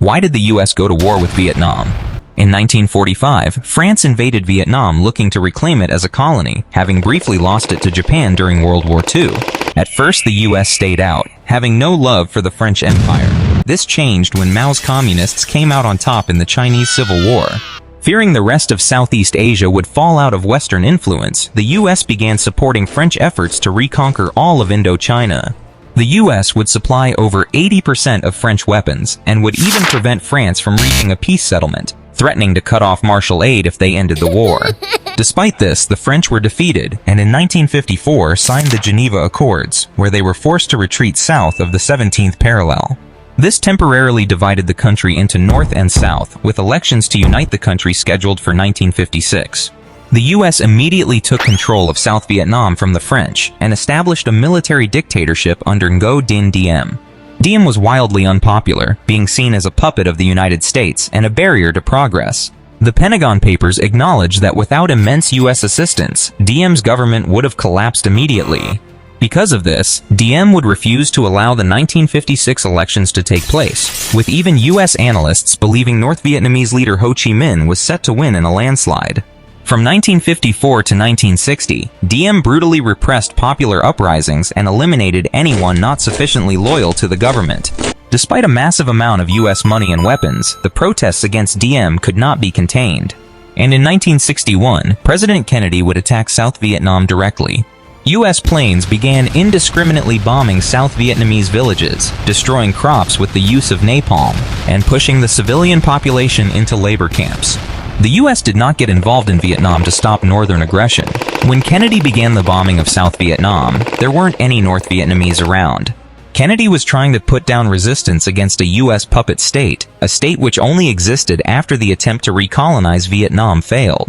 Why did the US go to war with Vietnam? In 1945, France invaded Vietnam looking to reclaim it as a colony, having briefly lost it to Japan during World War II. At first, the US stayed out, having no love for the French Empire. This changed when Mao's communists came out on top in the Chinese Civil War. Fearing the rest of Southeast Asia would fall out of Western influence, the US began supporting French efforts to reconquer all of Indochina. The US would supply over 80% of French weapons, and would even prevent France from reaching a peace settlement, threatening to cut off Marshall aid if they ended the war. Despite this, the French were defeated, and in 1954 signed the Geneva Accords, where they were forced to retreat south of the 17th parallel. This temporarily divided the country into North and South, with elections to unite the country scheduled for 1956. The US immediately took control of South Vietnam from the French, and established a military dictatorship under Ngo Dinh Diem. Diem was wildly unpopular, being seen as a puppet of the United States and a barrier to progress. The Pentagon Papers acknowledged that without immense US assistance, Diem's government would have collapsed immediately. Because of this, Diem would refuse to allow the 1956 elections to take place, with even US analysts believing North Vietnamese leader Ho Chi Minh was set to win in a landslide. From 1954 to 1960, Diem brutally repressed popular uprisings and eliminated anyone not sufficiently loyal to the government. Despite a massive amount of US money and weapons, the protests against Diem could not be contained. And in 1961, President Kennedy would attack South Vietnam directly. US planes began indiscriminately bombing South Vietnamese villages, destroying crops with the use of napalm, and pushing the civilian population into labor camps. The US did not get involved in Vietnam to stop northern aggression. When Kennedy began the bombing of South Vietnam, there weren't any North Vietnamese around. Kennedy was trying to put down resistance against a US puppet state, a state which only existed after the attempt to recolonize Vietnam failed.